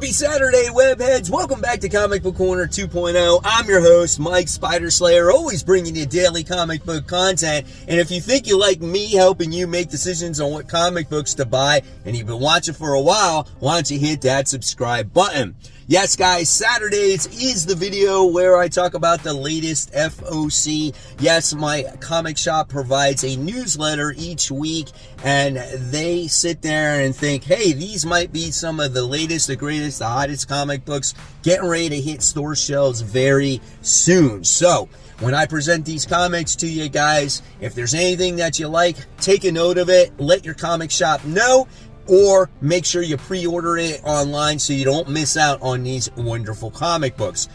Happy Saturday, webheads! Welcome back to Comic Book Corner 2.0. I'm your host, Mike Spider Slayer, always bringing you daily comic book content. And if you think you like me helping you make decisions on what comic books to buy, and you've been watching for a while, why don't you hit that subscribe button? Yes, guys, Saturdays is the video where I talk about the latest FOC. Yes, my comic shop provides a newsletter each week, and they sit there and think, hey, these might be some of the latest, the greatest, the hottest comic books getting ready to hit store shelves very soon. So, when I present these comics to you guys, if there's anything that you like, take a note of it, let your comic shop know, or make sure you pre-order it online so you don't miss out on these wonderful comic books.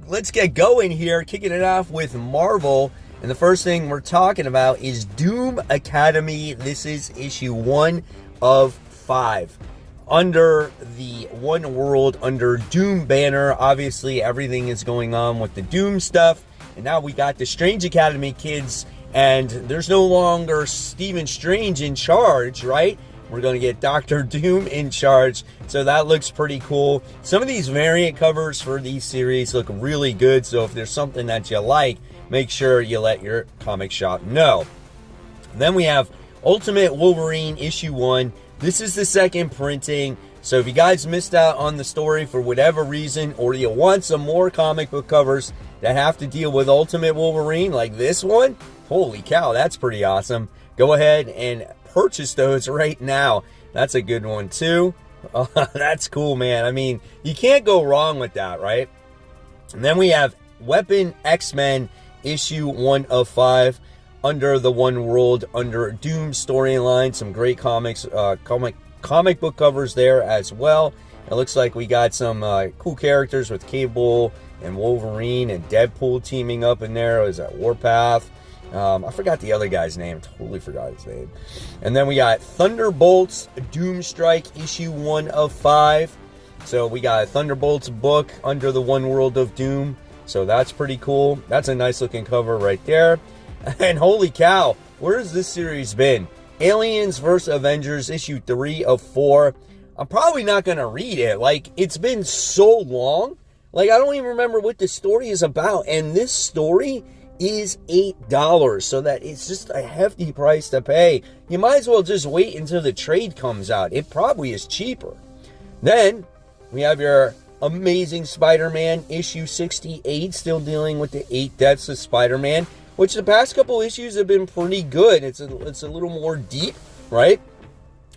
Let's get going here, kicking it off with Marvel. And the first thing we're talking about is Doom Academy. This is issue 1 of 5. Under the One World, under Doom banner, obviously everything is going on with the Doom stuff. And now we got the Strange Academy kids, and there's no longer Stephen Strange in charge, right? We're going to get Dr. Doom in charge, so that looks pretty cool. Some of these variant covers for these series look really good, so if there's something that you like, make sure you let your comic shop know. Then we have Ultimate Wolverine issue 1. This is the second printing, so if you guys missed out on the story for whatever reason, or you want some more comic book covers that have to deal with Ultimate Wolverine, like this one, holy cow, that's pretty awesome. Go ahead and purchase those right now. That's a good one too. That's cool, man. I mean, you can't go wrong with that, right? And then we have Weapon X-Men issue 1 of 5 under the One World, under Doom storyline. Some great comics, comic book covers there as well. It looks like we got some cool characters with Cable and Wolverine and Deadpool teaming up in there. Is that Warpath? I forgot the other guy's name. Totally forgot his name. And then we got Thunderbolts Doomstrike issue 1 of 5. So we got a Thunderbolts book under the One World of Doom. So that's pretty cool. That's a nice looking cover right there. And holy cow, where has this series been? Aliens vs. Avengers issue 3 of 4. I'm probably not going to read it. Like, it's been so long. Like, I don't even remember what the story is about. And this story is $8, so that it's just a hefty price to pay. You might as well just wait until the trade comes out. It probably is cheaper. Then we have your Amazing Spider-Man issue 68, still dealing with the 8 deaths of Spider-Man, which the past couple issues have been pretty good. It's a little more deep, right?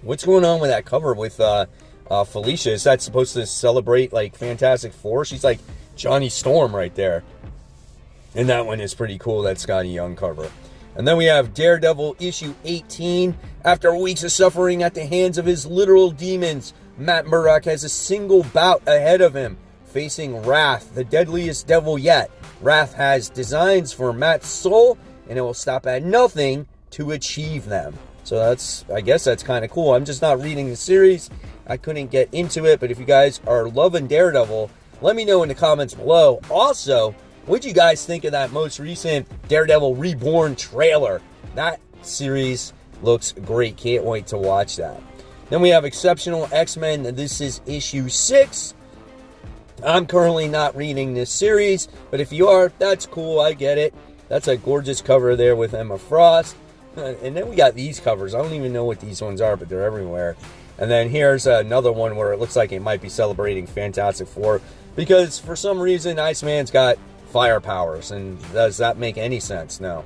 What's going on with that cover with Felicia? Is that supposed to celebrate like Fantastic Four? She's like Johnny Storm right there. And that one is pretty cool, that Scotty Young cover. And then we have Daredevil issue 18. After weeks of suffering at the hands of his literal demons, Matt Murdock has a single bout ahead of him, facing Wrath, the deadliest devil yet. Wrath has designs for Matt's soul, and it will stop at nothing to achieve them. So I guess that's kind of cool. I'm just not reading the series. I couldn't get into it, but if you guys are loving Daredevil, let me know in the comments below. Also, what'd you guys think of that most recent Daredevil Reborn trailer? That series looks great. Can't wait to watch that. Then we have Exceptional X-Men. This is issue 6. I'm currently not reading this series, but if you are, that's cool. I get it. That's a gorgeous cover there with Emma Frost. And then we got these covers. I don't even know what these ones are, but they're everywhere. And then here's another one where it looks like it might be celebrating Fantastic Four, because for some reason Iceman's got fire powers, and does that make any sense? No.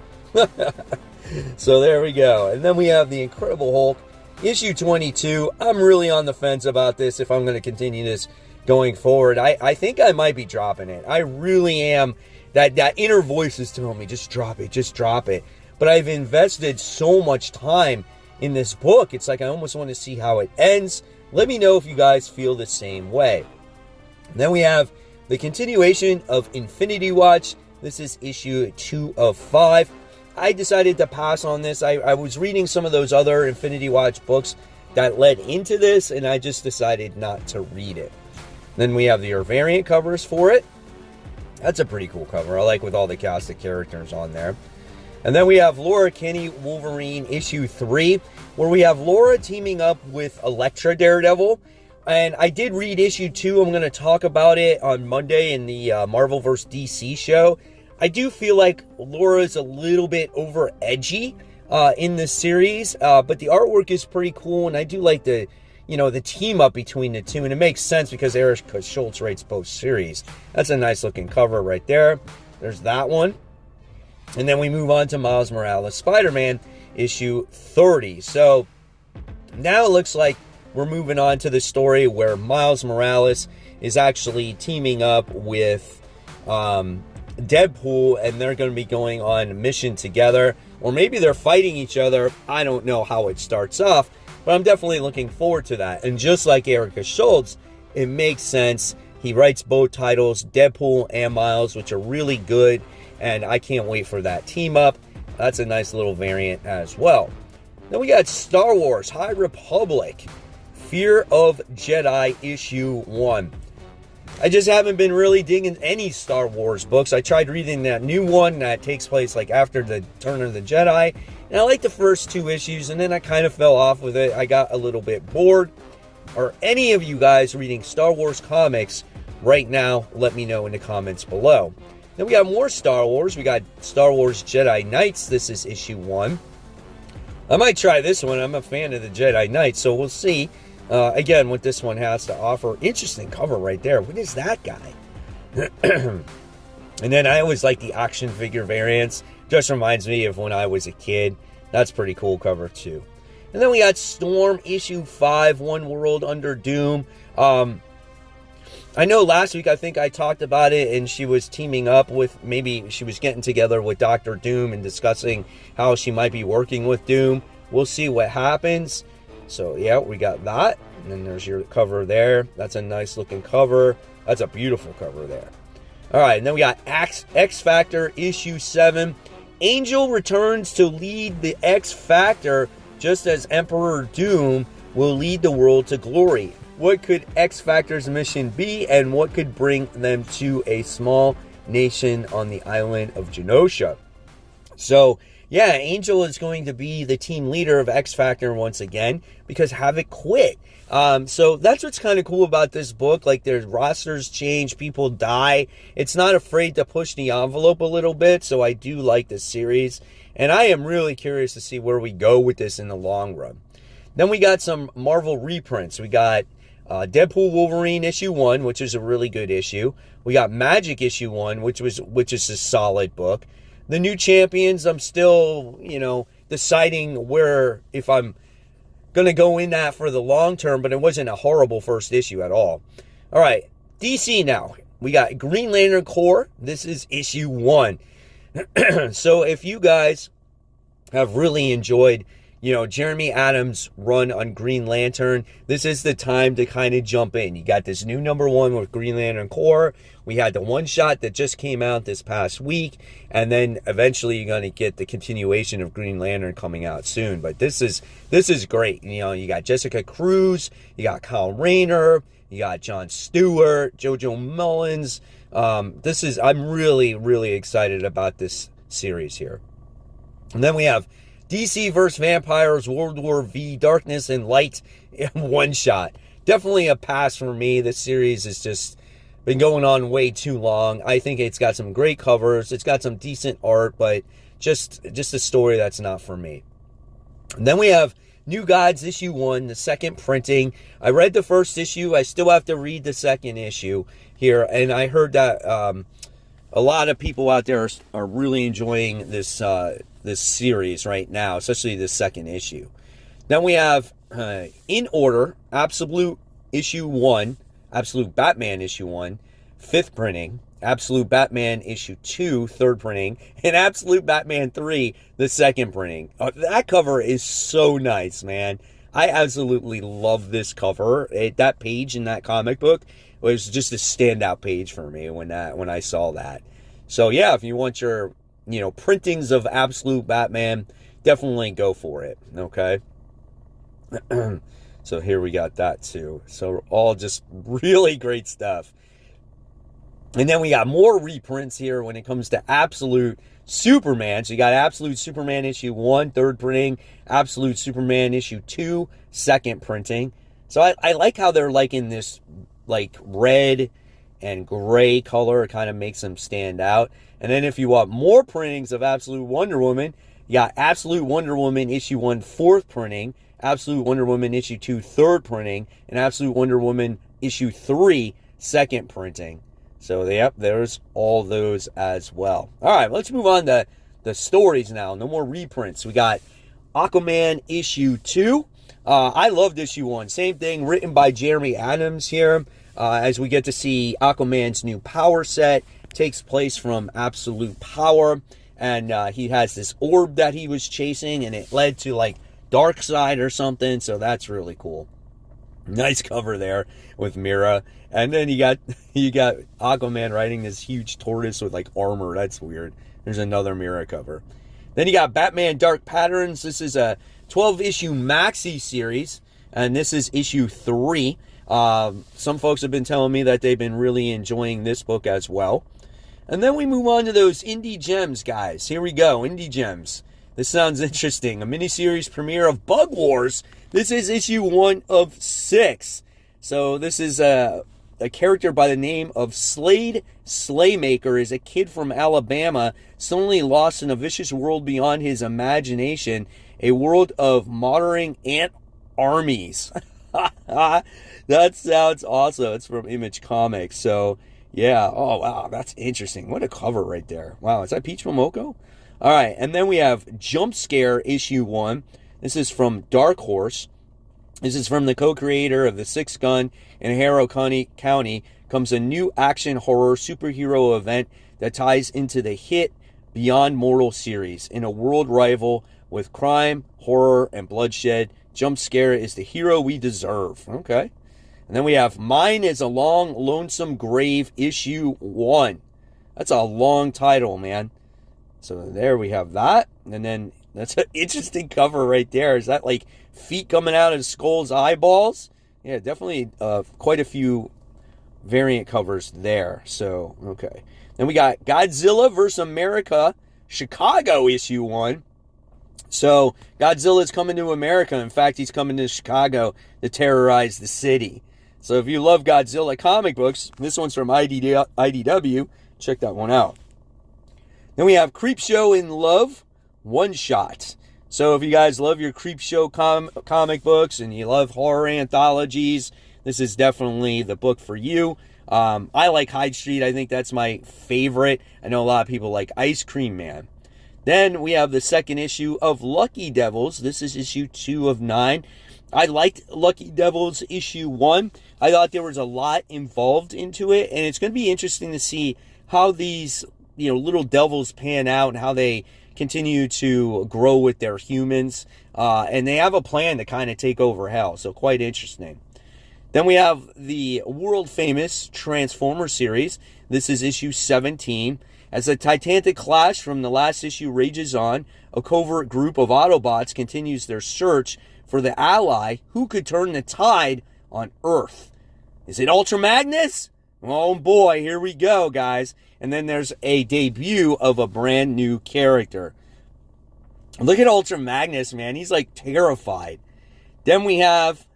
So there we go. And then we have the Incredible Hulk issue 22. I'm really on the fence about this if I'm going to continue this going forward. I think I might be dropping it. I really am. That inner voice is telling me, just drop it, just drop it. But I've invested so much time in this book. It's like I almost want to see how it ends. Let me know if you guys feel the same way. And then we have the continuation of Infinity Watch. This is issue 2 of 5. I decided to pass on this. I was reading some of those other Infinity Watch books that led into this, and I just decided not to read it. Then we have the variant covers for it. That's a pretty cool cover. I like with all the cast of characters on there. And then we have Laura Kinney Wolverine issue 3, where we have Laura teaming up with Elektra Daredevil. And I did read issue 2. I'm going to talk about it on Monday in the Marvel vs. DC show. I do feel like Laura's a little bit over edgy in this series, but the artwork is pretty cool, and I do like the team up between the two, and it makes sense because Erica Schultz writes both series. That's a nice looking cover right there. There's that one. And then we move on to Miles Morales Spider-Man issue 30. So now it looks like we're moving on to the story where Miles Morales is actually teaming up with Deadpool, and they're going to be going on a mission together, or maybe they're fighting each other. I don't know how it starts off, but I'm definitely looking forward to that. And just like Erica Schultz, it makes sense. He writes both titles, Deadpool and Miles, which are really good, and I can't wait for that team up. That's a nice little variant as well. Then we got Star Wars High Republic, Fear of Jedi issue 1. I just haven't been really digging any Star Wars books. I tried reading that new one that takes place like after the Turn of the Jedi, and I liked the first 2 issues, and then I kind of fell off with it. I got a little bit bored. Are any of you guys reading Star Wars comics right now? Let me know in the comments below. Then we got more Star Wars. We got Star Wars Jedi Knights. This is issue 1. I might try this one. I'm a fan of the Jedi Knights, so we'll see. Again, what this one has to offer. Interesting cover right there. What is that guy? And then I always like the action figure variants. Just reminds me of when I was a kid. That's pretty cool cover too. And then we got Storm issue 5, One World Under Doom. I know last week I think I talked about it, and she was teaming up with, maybe she was getting together with Dr. Doom and discussing how she might be working with Doom. We'll see what happens. So yeah, we got that. And then there's your cover there. That's a nice looking cover. That's a beautiful cover there. All right, and then we got X Factor issue 7. Angel returns to lead the X Factor just as Emperor Doom will lead the world to glory. What could X Factor's mission be, and what could bring them to a small nation on the island of Genosha? So yeah, Angel is going to be the team leader of X Factor once again because Havoc quit. So that's what's kind of cool about this book. Like, their rosters change, people die. It's not afraid to push the envelope a little bit, so I do like this series. And I am really curious to see where we go with this in the long run. Then we got some Marvel reprints. We got Deadpool Wolverine issue 1, which is a really good issue. We got Magic issue 1, which is a solid book. The New Champions, I'm still, deciding where, if I'm going to go in that for the long term, but it wasn't a horrible first issue at all. All right, DC now. We got Green Lantern Corps. This is issue 1. So if you guys have really enjoyed, Jeremy Adams' run on Green Lantern, this is the time to kind of jump in. You got this new #1 with Green Lantern Corps. We had the one-shot that just came out this past week, and then eventually you're going to get the continuation of Green Lantern coming out soon. But this is great. You got Jessica Cruz, you got Kyle Rayner, you got Jon Stewart, JoJo Mullins. I'm really, really excited about this series here. And then we have DC vs. Vampires, World War V, Darkness and Light in one shot. Definitely a pass for me. This series has just been going on way too long. I think it's got some great covers. It's got some decent art, but just a story that's not for me. And then we have New Gods issue 1, the second printing. I read the first issue. I still have to read the second issue here, and I heard that a lot of people out there are really enjoying this series right now, especially the second issue. Then we have in order, Absolute issue 1, Absolute Batman issue 1, 5th printing, Absolute Batman issue 2, 3rd printing, and Absolute Batman 3, the 2nd printing. That cover is so nice, man. I absolutely love this cover. That page in that comic book was just a standout page for me when I saw that. So yeah, if you want your printings of Absolute Batman, definitely go for it, okay? So here we got that too. So all just really great stuff. And then we got more reprints here when it comes to Absolute Superman. So you got Absolute Superman issue 1, 3rd printing, Absolute Superman issue 2, 2nd printing, So I like how they're like in this like red and gray color. It kind of makes them stand out. And then if you want more printings of Absolute Wonder Woman, you got Absolute Wonder Woman issue 1 4th printing, Absolute Wonder Woman issue 2 3rd printing, and Absolute Wonder Woman issue 3 2nd printing. So yep, there's all those as well. All right, let's move on to the stories now. No more reprints. We got Aquaman issue 2. I loved issue 1. Same thing, written by Jeremy Adams here. As we get to see Aquaman's new power set. Takes place from Absolute Power. And he has this orb that he was chasing, and it led to like Darkseid or something. So that's really cool. Nice cover there with Mira. And then you got Aquaman riding this huge tortoise with like armor. That's weird. There's another Mira cover. Then you got Batman Dark Patterns. This is a 12-issue maxi series, and this is issue 3. Some folks have been telling me that they've been really enjoying this book as well. And then we move on to those indie gems, guys. Here we go, indie gems. This sounds interesting. A miniseries premiere of Bug Wars. This is issue 1 of 6. So this is a character by the name of Slade Slaymaker. Is a kid from Alabama, suddenly lost in a vicious world beyond his imagination. A world of murdering ant armies. That sounds awesome. It's from Image Comics. So, yeah. Oh, wow. That's interesting. What a cover right there. Wow. Is that Peach Momoko? All right. And then we have Jump Scare issue 1. This is from Dark Horse. This is from the co-creator of The Sixth Gun in Harrow County. Comes a new action horror superhero event that ties into the hit Beyond Mortal series. In a world rival with crime, horror, and bloodshed, Jump Scare is the hero we deserve. Okay. And then we have Mine is a Long, Lonesome Grave, issue 1. That's a long title, man. So there we have that. And then that's an interesting cover right there. Is that like feet coming out of Skull's eyeballs? Yeah, definitely quite a few variant covers there. So, okay. Then we got Godzilla vs. America, Chicago, issue 1. So, Godzilla's coming to America. In fact, he's coming to Chicago to terrorize the city. So, if you love Godzilla comic books, this one's from IDW. Check that one out. Then we have Creepshow in Love, One Shot. So, if you guys love your Creepshow comic books and you love horror anthologies, this is definitely the book for you. I like Hyde Street. I think that's my favorite. I know a lot of people like Ice Cream Man. Then we have the second issue of Lucky Devils. This is issue 2 of 9. I liked Lucky Devils issue 1. I thought there was a lot involved into it, and it's going to be interesting to see how these, little devils pan out and how they continue to grow with their humans. And they have a plan to kind of take over hell, so quite interesting. Then we have the world-famous Transformer series. This is issue 17. As the titanic clash from the last issue rages on, a covert group of Autobots continues their search for the ally who could turn the tide on Earth. Is it Ultra Magnus? Oh boy, here we go, guys. And then there's a debut of a brand new character. Look at Ultra Magnus, man. He's like terrified. Then we have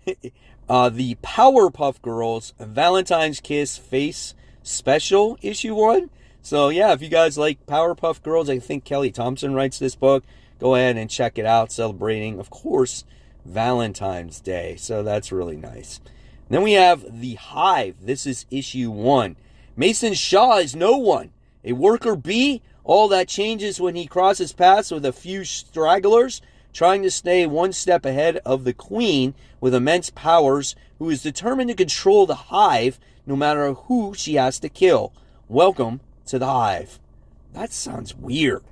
the Powerpuff Girls Valentine's Kiss Face Special issue 1. So, yeah, if you guys like Powerpuff Girls, I think Kelly Thompson writes this book. Go ahead and check it out, celebrating, of course, Valentine's Day. So that's really nice. And then we have The Hive. This is issue 1. Mason Shaw is no one. A worker bee. All that changes when he crosses paths with a few stragglers, trying to stay one step ahead of the queen with immense powers, who is determined to control the hive no matter who she has to kill. Welcome to the Hive. That sounds weird.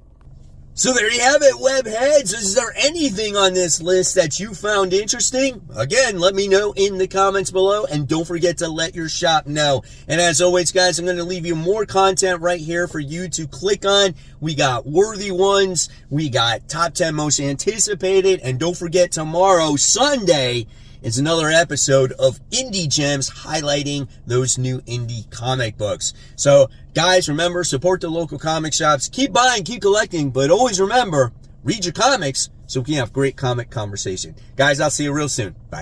So there you have it, webheads. Is there anything on this list that you found interesting? Again, let me know in the comments below, and don't forget to let your shop know. And as always, guys, I'm going to leave you more content right here for you to click on. We got worthy ones, we got top 10 most anticipated, and don't forget tomorrow, Sunday, is another episode of Indie Gems highlighting those new indie comic books. So, guys, remember, support the local comic shops. Keep buying, keep collecting, but always remember, read your comics so we can have great comic conversation. Guys, I'll see you real soon. Bye.